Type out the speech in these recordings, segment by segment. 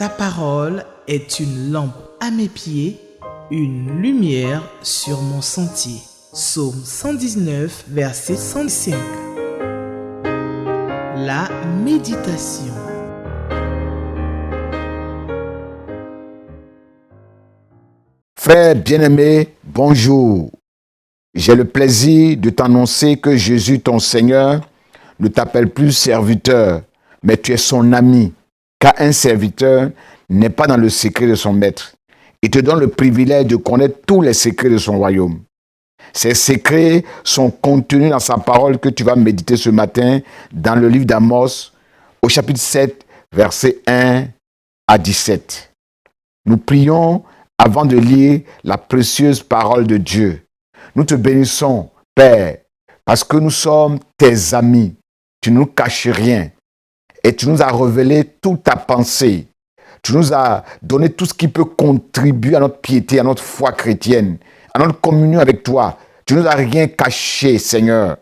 Ta parole est une lampe à mes pieds, une lumière sur mon sentier. Psaume 119, verset 105. La méditation. Frère bien-aimé, bonjour. J'ai le plaisir de t'annoncer que Jésus, ton Seigneur, ne t'appelle plus serviteur, mais tu es son ami, car un serviteur n'est pas dans le secret de son maître. Il te donne le privilège de connaître tous les secrets de son royaume. Ces secrets sont contenus dans sa parole que tu vas méditer ce matin dans le livre d'Amos, au chapitre 7, versets 1 à 17. Nous prions avant de lire la précieuse parole de Dieu. Nous te bénissons, Père, parce que nous sommes tes amis. Tu ne nous caches rien et tu nous as révélé toute ta pensée. Tu nous as donné tout ce qui peut contribuer à notre piété, à notre foi chrétienne, à notre communion avec toi. Tu nous as rien caché, Seigneur.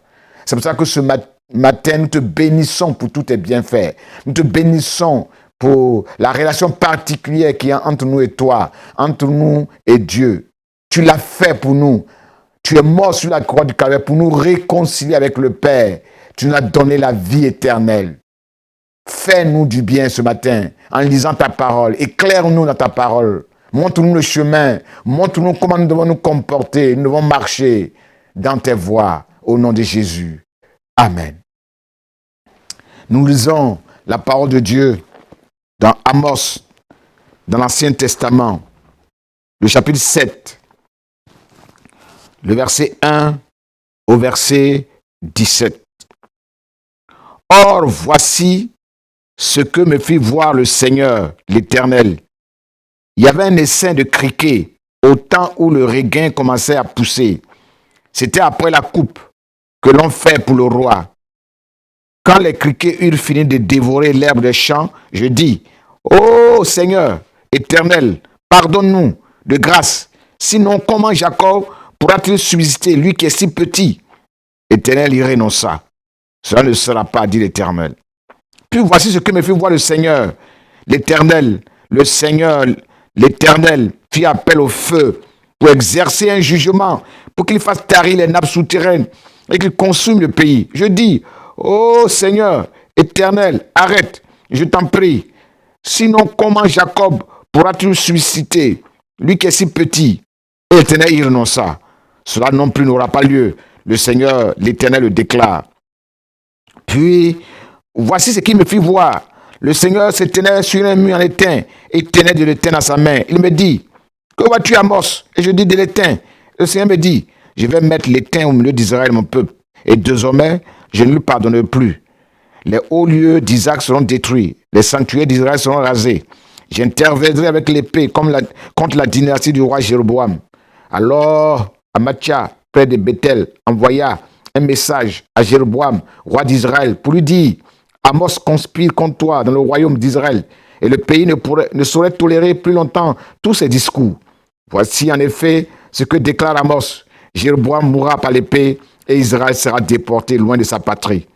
C'est pour ça que ce matin, nous te bénissons pour tous tes bienfaits. Nous te bénissons pour la relation particulière qu'il y a entre nous et toi, entre nous et Dieu. Tu l'as fait pour nous. Tu es mort sur la croix du Calvaire pour nous réconcilier avec le Père. Tu nous as donné la vie éternelle. Fais-nous du bien ce matin en lisant ta parole. Éclaire-nous dans ta parole. Montre-nous le chemin. Montre-nous comment nous devons nous comporter. Nous devons marcher dans tes voies. Au nom de Jésus. Amen. Nous lisons la parole de Dieu dans Amos, dans l'Ancien Testament, le chapitre 7, le verset 1 au verset 17. Or, voici ce que me fit voir le Seigneur, l'Éternel. Il y avait un essaim de criquets au temps où le regain commençait à pousser. C'était après la coupe que l'on fait pour le roi. Quand les criquets eurent fini de dévorer l'herbe des champs, je dis, « Ô Seigneur, Éternel, pardonne-nous de grâce. Sinon, comment Jacob pourra-t-il subsister, lui qui est si petit ?» Éternel y renonça. « Cela ne sera pas, dit l'Éternel. » Puis voici ce que me fit voir le Seigneur. L'Éternel, le Seigneur, l'Éternel fit appel au feu pour exercer un jugement, pour qu'il fasse tarir les nappes souterraines et qu'il consume le pays. Je dis, ô Seigneur, Éternel, arrête, je t'en prie. Sinon, comment Jacob pourra-t-il susciter, lui qui est si petit? Et l'Éternel y renonça. Cela non plus n'aura pas lieu. Le Seigneur, l'Éternel le déclare. Puis, voici ce qu'il me fit voir. Le Seigneur se tenait sur un mur en étain et tenait de l'étain dans sa main. Il me dit, que vois-tu, Amos? Et je dis, de l'étain. Le Seigneur me dit, je vais mettre l'étain au milieu d'Israël, mon peuple. Et désormais, je ne lui pardonnerai plus. Les hauts lieux d'Isaac seront détruits. Les sanctuaires d'Israël seront rasés. J'interviendrai avec l'épée contre la dynastie du roi Jéroboam. Alors, Amatsia, près de Bethel, envoya un message à Jéroboam, roi d'Israël, pour lui dire, Amos conspire contre toi dans le royaume d'Israël, et le pays ne saurait tolérer plus longtemps tous ses discours. Voici en effet ce que déclare Amos. Jéroboam mourra par l'épée, et Israël sera déporté loin de sa patrie.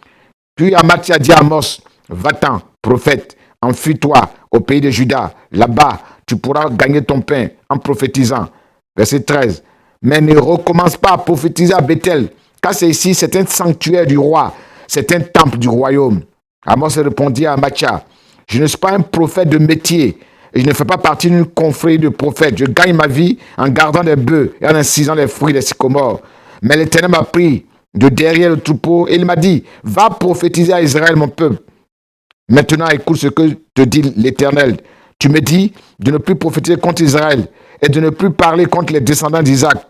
Puis Amatsia dit à Amos, va-t'en, prophète, enfuis-toi au pays de Juda. Là-bas, tu pourras gagner ton pain en prophétisant. Verset 13. Mais ne recommence pas à prophétiser à Bethel, car c'est un sanctuaire du roi, c'est un temple du royaume. Amos répondit à Amatsia, je ne suis pas un prophète de métier, et je ne fais pas partie d'une confrérie de prophètes. Je gagne ma vie en gardant des bœufs et en incisant les fruits des sycomores. Mais l'Éternel m'a pris de derrière le troupeau et il m'a dit, va prophétiser à Israël, mon peuple. Maintenant, écoute ce que te dit l'Éternel. Tu me dis de ne plus prophétiser contre Israël et de ne plus parler contre les descendants d'Isaac.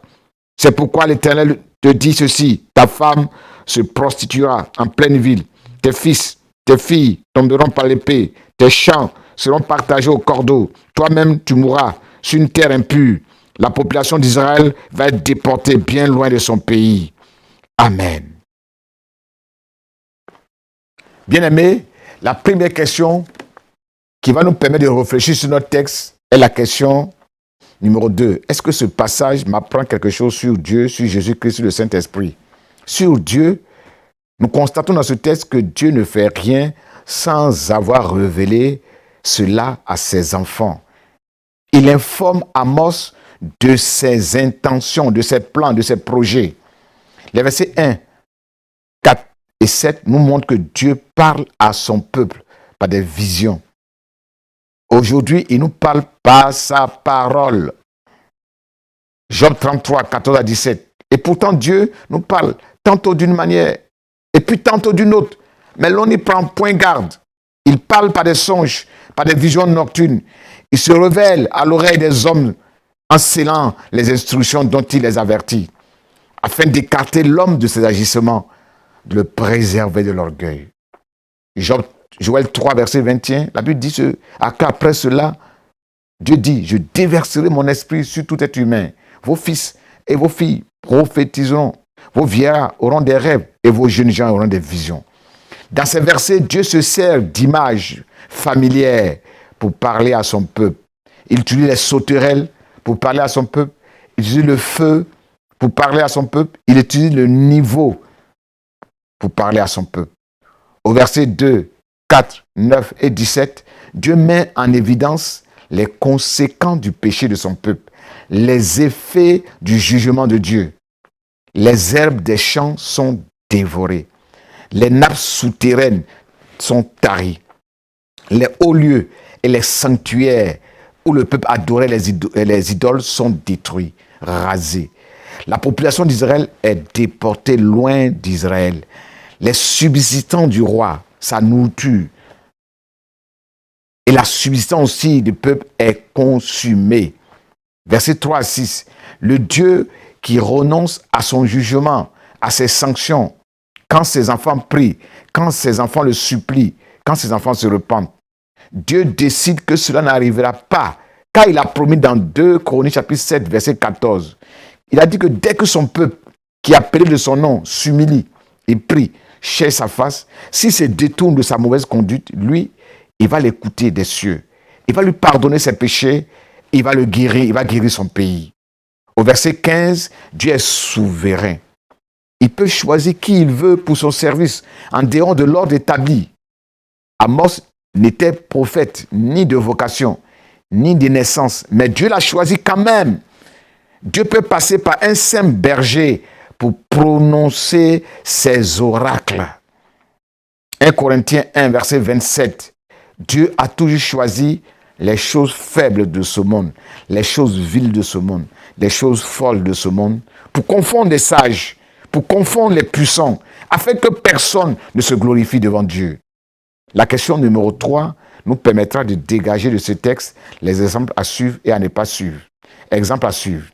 C'est pourquoi l'Éternel te dit ceci, ta femme se prostituera en pleine ville. Tes fils, tes filles tomberont par l'épée. Tes champs seront partagés au cordeau. Toi-même, tu mourras sur une terre impure. La population d'Israël va être déportée bien loin de son pays. Amen. Bien-aimés, la première question qui va nous permettre de réfléchir sur notre texte est la question numéro 2. Est-ce que ce passage m'apprend quelque chose sur Dieu, sur Jésus-Christ, sur le Saint-Esprit? Sur Dieu, nous constatons dans ce texte que Dieu ne fait rien sans avoir révélé cela à ses enfants. Il informe Amos de ses intentions, de ses plans, de ses projets. Les versets 1, 4 et 7 nous montrent que Dieu parle à son peuple par des visions. Aujourd'hui, il nous parle par sa parole. Job 33, 14 à 17. Et pourtant, Dieu nous parle tantôt d'une manière et puis tantôt d'une autre. Mais l'on n'y prend point garde. Il parle par des songes, par des visions nocturnes. Il se révèle à l'oreille des hommes en scellant les instructions dont il les avertit, afin d'écarter l'homme de ses agissements, de le préserver de l'orgueil. Joël 3, verset 21, la Bible dit qu'après cela, Dieu dit, je déverserai mon esprit sur tout être humain. Vos fils et vos filles prophétiseront. Vos vieillards auront des rêves et vos jeunes gens auront des visions. Dans ces versets, Dieu se sert d'images familières pour parler à son peuple. Il utilise les sauterelles pour parler à son peuple. Il utilise le feu pour parler à son peuple. Il utilise le niveau pour parler à son peuple. Au verset 2, 4, 9 et 17, Dieu met en évidence les conséquences du péché de son peuple, les effets du jugement de Dieu. Les herbes des champs sont dévorées. Les nappes souterraines sont taries. Les hauts lieux et les sanctuaires où le peuple adorait les idoles sont détruits, rasés. La population d'Israël est déportée loin d'Israël. Les subsistants du roi, sa nourriture, et la subsistance aussi du peuple est consumée. Versets 3 à 6. Le Dieu qui renonce à son jugement, à ses sanctions, quand ses enfants prient, quand ses enfants le supplient, quand ses enfants se repentent, Dieu décide que cela n'arrivera pas, car il a promis dans 2 Chroniques chapitre 7, verset 14. Il a dit que dès que son peuple, qui appelé de son nom, s'humilie et prie, cherche sa face, s'il se détourne de sa mauvaise conduite, lui, il va l'écouter des cieux. Il va lui pardonner ses péchés, il va le guérir, il va guérir son pays. Au verset 15, Dieu est souverain. Il peut choisir qui il veut pour son service, en dehors de l'ordre établi. Amos n'était prophète ni de vocation, ni de naissance, mais Dieu l'a choisi quand même. Dieu peut passer par un simple berger pour prononcer ses oracles. 1 Corinthiens 1, verset 27. Dieu a toujours choisi les choses faibles de ce monde, les choses viles de ce monde, les choses folles de ce monde, pour confondre les sages, pour confondre les puissants, afin que personne ne se glorifie devant Dieu. La question numéro 3 nous permettra de dégager de ce texte les exemples à suivre et à ne pas suivre. Exemple à suivre.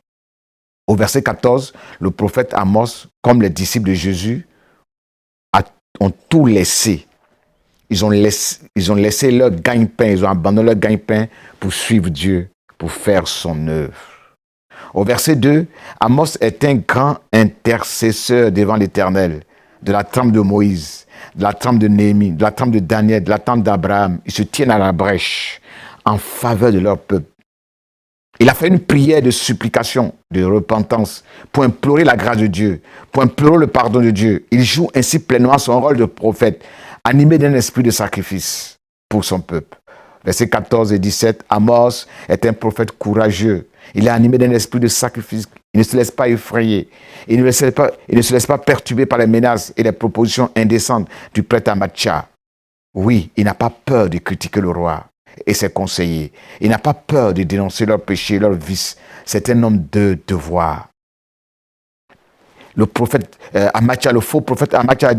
Au verset 14, le prophète Amos, comme les disciples de Jésus, ont tout laissé. Ils ont laissé leur gagne-pain, ils ont abandonné leur gagne-pain pour suivre Dieu, pour faire son œuvre. Au verset 2, Amos est un grand intercesseur devant l'Éternel, de la trempe de Moïse, de la trempe de Néhémie, de la trempe de Daniel, de la trempe d'Abraham. Ils se tiennent à la brèche en faveur de leur peuple. Il a fait une prière de supplication, de repentance, pour implorer la grâce de Dieu, pour implorer le pardon de Dieu. Il joue ainsi pleinement son rôle de prophète, animé d'un esprit de sacrifice pour son peuple. Versets 14 et 17, Amos est un prophète courageux. Il est animé d'un esprit de sacrifice. Il ne se laisse pas effrayer. Il ne se laisse pas perturber par les menaces et les propositions indécentes du prêtre Amatcha. Oui, il n'a pas peur de critiquer le roi et ses conseillers. Il n'a pas peur de dénoncer leurs péchés, leurs vices. C'est un homme de devoir. Le prophète Amatcha, le faux prophète Amatcha,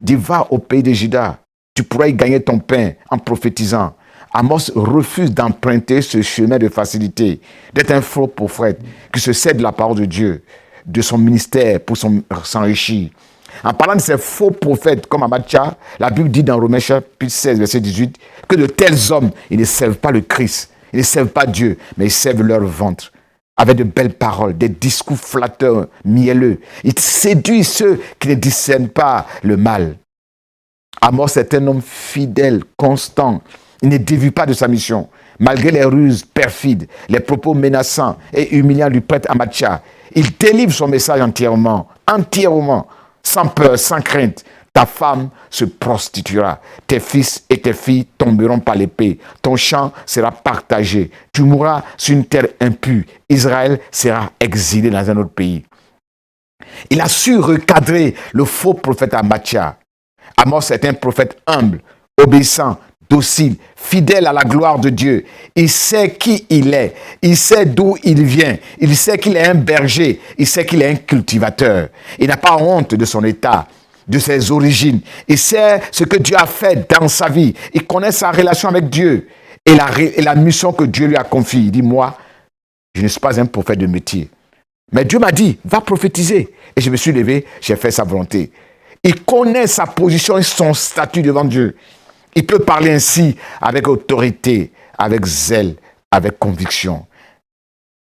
dit, va au pays de Juda. Tu pourras y gagner ton pain en prophétisant. Amos refuse d'emprunter ce chemin de facilité, d'être un faux prophète qui se sert de la parole de Dieu, de son ministère pour s'enrichir. En parlant de ces faux prophètes comme Amatcha, la Bible dit dans Romains chapitre 16, verset 18, que de tels hommes, ils ne servent pas le Christ, ils ne servent pas Dieu, mais ils servent leur ventre, avec de belles paroles, des discours flatteurs, mielleux. Ils séduisent ceux qui ne discernent pas le mal. Amos est un homme fidèle, constant. Il ne dévie pas de sa mission. Malgré les ruses perfides, les propos menaçants et humiliants du prêtre Amatcha, il délivre son message entièrement, sans peur, sans crainte, Ta femme se prostituera. Tes fils et tes filles tomberont par l'épée. Ton champ sera partagé. Tu mourras sur une terre impure. Israël sera exilé dans un autre pays. Il a su recadrer le faux prophète Amatsia. Amos est un prophète humble, obéissant, docile, fidèle à la gloire de Dieu. Il sait qui il est. Il sait d'où il vient. Il sait qu'il est un berger. Il sait qu'il est un cultivateur. Il n'a pas honte de son état, de ses origines. Il sait ce que Dieu a fait dans sa vie. Il connaît sa relation avec Dieu et la mission que Dieu lui a confiée. Il dit, moi, je ne suis pas un prophète de métier. Mais Dieu m'a dit, va prophétiser. Et je me suis levé, j'ai fait sa volonté. Il connaît sa position et son statut devant Dieu. Il peut parler ainsi avec autorité, avec zèle, avec conviction.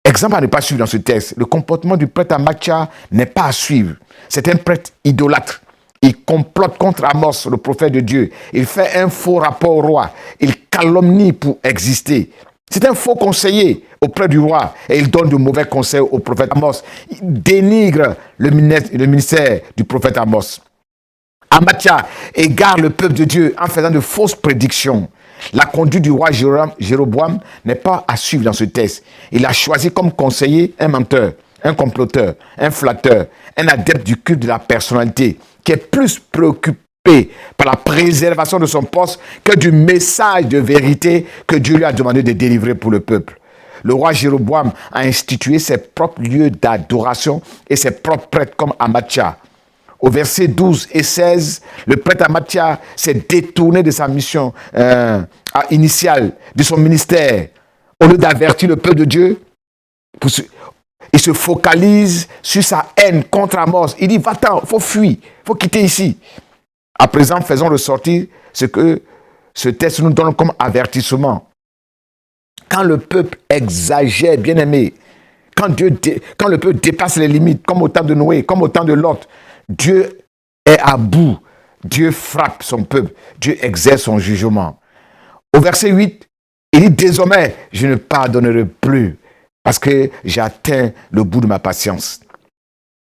Exemple à ne pas suivre dans ce texte, le comportement du prêtre Amatsia n'est pas à suivre. C'est un prêtre idolâtre. Il complote contre Amos, le prophète de Dieu. Il fait un faux rapport au roi. Il calomnie pour exister. C'est un faux conseiller auprès du roi et il donne de mauvais conseils au prophète Amos. Il dénigre le ministère du prophète Amos. Amatsia égare le peuple de Dieu en faisant de fausses prédictions. La conduite du roi Jéroboam n'est pas à suivre dans ce texte. Il a choisi comme conseiller un menteur, un comploteur, un flatteur, un adepte du culte de la personnalité qui est plus préoccupé par la préservation de son poste que du message de vérité que Dieu lui a demandé de délivrer pour le peuple. Le roi Jéroboam a institué ses propres lieux d'adoration et ses propres prêtres comme Amatsia. Au verset 12 et 16, le prêtre Amatsia s'est détourné de sa mission initiale, de son ministère. Au lieu d'avertir le peuple de Dieu, il se focalise sur sa haine contre Amos. Il dit, va-t'en, il faut fuir, il faut quitter ici. À présent, faisons ressortir ce que ce texte nous donne comme avertissement. Quand le peuple exagère, bien aimé, quand le peuple dépasse les limites, comme au temps de Noé, comme au temps de Lot, Dieu est à bout. Dieu frappe son peuple. Dieu exerce son jugement. Au verset 8, il dit, désormais, je ne pardonnerai plus parce que j'ai atteint le bout de ma patience.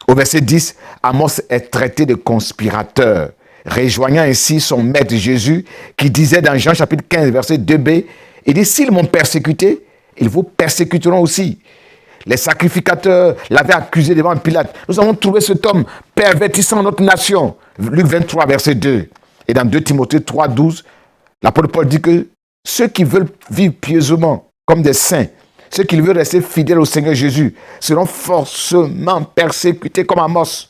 Au verset 10, Amos est traité de conspirateur, rejoignant ainsi son maître Jésus qui disait dans Jean chapitre 15, verset 2b, il dit, s'ils m'ont persécuté, ils vous persécuteront aussi. Les sacrificateurs l'avaient accusé devant Pilate. Nous avons trouvé cet homme pervertissant notre nation. Luc 23, verset 2. Et dans 2 Timothée 3, 12, l'apôtre Paul dit que ceux qui veulent vivre pieusement comme des saints, ceux qui veulent rester fidèles au Seigneur Jésus, seront forcément persécutés comme Amos.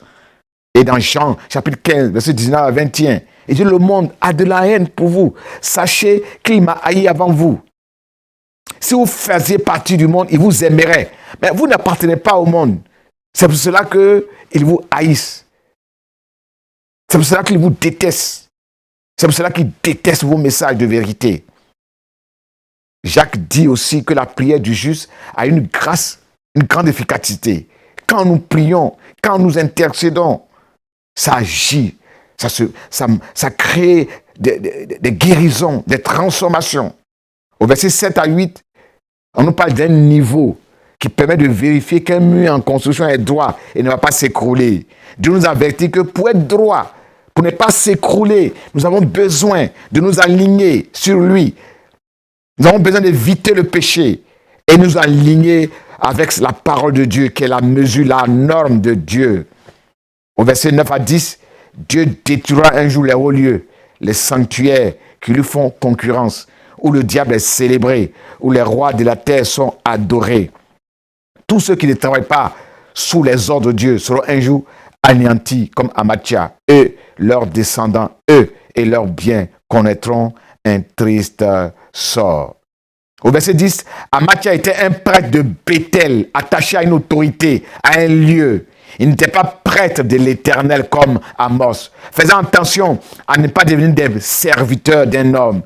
Et dans Jean, chapitre 15, verset 19 à 21, il dit, le monde a de la haine pour vous. Sachez qu'il m'a haï avant vous. Si vous faisiez partie du monde, il vous aimerait. Mais vous n'appartenez pas au monde. C'est pour cela qu'il vous haïsse. C'est pour cela qu'il vous déteste. C'est pour cela qu'il déteste vos messages de vérité. Jacques dit aussi que la prière du juste a une grâce, une grande efficacité. Quand nous prions, quand nous intercédons, ça agit, ça crée des guérisons, des transformations. Au verset 7 à 8, on nous parle d'un niveau qui permet de vérifier qu'un mur en construction est droit et ne va pas s'écrouler. Dieu nous avertit que pour être droit, pour ne pas s'écrouler, nous avons besoin de nous aligner sur lui. Nous avons besoin d'éviter le péché et nous aligner avec la parole de Dieu qui est la mesure, la norme de Dieu. Au verset 9 à 10, Dieu détruira un jour les hauts lieux, les sanctuaires qui lui font concurrence, où le diable est célébré, où les rois de la terre sont adorés. Tous ceux qui ne travaillent pas sous les ordres de Dieu seront un jour anéantis comme Amatsia. Eux, leurs descendants, eux et leurs biens connaîtront un triste sort. Au verset 10, Amatsia était un prêtre de Béthel, attaché à une autorité, à un lieu. Il n'était pas prêtre de l'Éternel comme Amos, faisant attention à ne pas devenir des serviteurs d'un homme,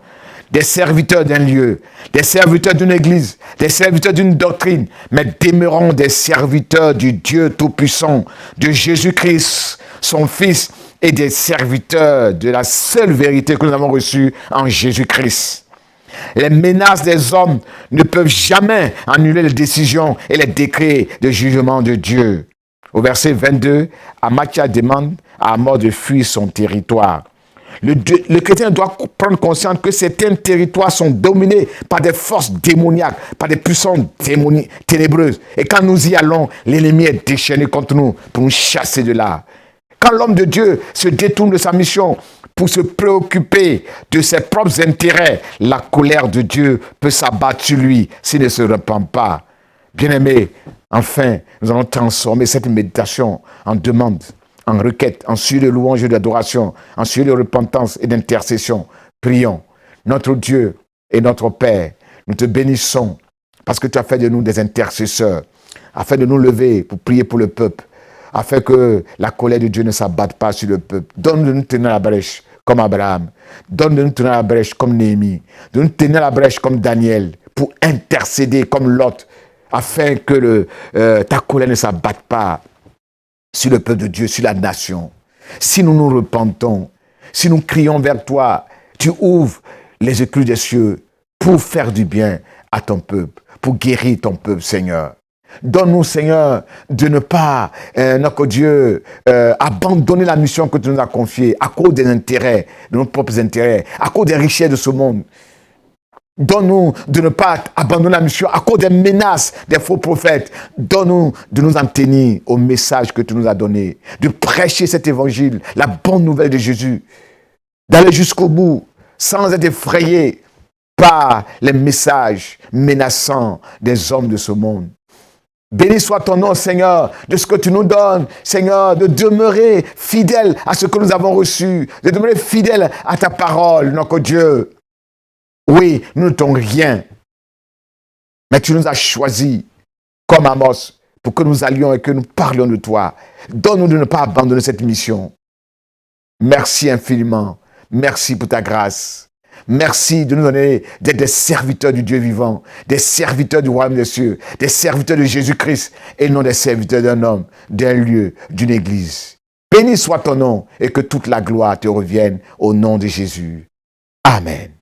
des serviteurs d'un lieu, des serviteurs d'une église, des serviteurs d'une doctrine, mais demeurons des serviteurs du Dieu Tout-Puissant, de Jésus-Christ, son Fils, et des serviteurs de la seule vérité que nous avons reçue en Jésus-Christ. Les menaces des hommes ne peuvent jamais annuler les décisions et les décrets de jugement de Dieu. Au verset 22, Amatsia demande à mort de fuir son territoire. Le chrétien doit prendre conscience que certains territoires sont dominés par des forces démoniaques, par des puissances ténébreuses. Et quand nous y allons, l'ennemi est déchaîné contre nous pour nous chasser de là. Quand l'homme de Dieu se détourne de sa mission pour se préoccuper de ses propres intérêts, la colère de Dieu peut s'abattre sur lui s'il ne se repent pas. Bien-aimés, enfin, nous allons transformer cette méditation en demande, en requête, en sujet de louange et d'adoration, en sujet de repentance et d'intercession. Prions. Notre Dieu et notre Père, nous te bénissons parce que tu as fait de nous des intercesseurs, afin de nous lever pour prier pour le peuple, afin que la colère de Dieu ne s'abatte pas sur le peuple. Donne de nous tenir la brèche comme Abraham. Donne de nous tenir la brèche comme Néhémie. De nous tenir la brèche comme Daniel, pour intercéder comme Lot, afin que ta colère ne s'abatte pas sur le peuple de Dieu, sur la nation. Si nous nous repentons, si nous crions vers toi, tu ouvres les écluses des cieux pour faire du bien à ton peuple, pour guérir ton peuple, Seigneur. Donne-nous, Seigneur, de ne pas, notre Dieu, abandonner la mission que tu nous as confiée à cause des intérêts, de nos propres intérêts, à cause des richesses de ce monde. Donne-nous de ne pas abandonner la mission à cause des menaces des faux prophètes. Donne-nous de nous en tenir au message que tu nous as donné, de prêcher cet évangile, la bonne nouvelle de Jésus, d'aller jusqu'au bout sans être effrayé par les messages menaçants des hommes de ce monde. Béni soit ton nom, Seigneur, de ce que tu nous donnes, Seigneur, de demeurer fidèle à ce que nous avons reçu, de demeurer fidèle à ta parole, notre Dieu. Oui, nous ne t'en rien, mais tu nous as choisis comme Amos pour que nous allions et que nous parlions de toi. Donne-nous de ne pas abandonner cette mission. Merci infiniment. Merci pour ta grâce. Merci de nous donner d'être des serviteurs du Dieu vivant, des serviteurs du royaume des cieux, des serviteurs de Jésus-Christ et non des serviteurs d'un homme, d'un lieu, d'une église. Béni soit ton nom et que toute la gloire te revienne au nom de Jésus. Amen.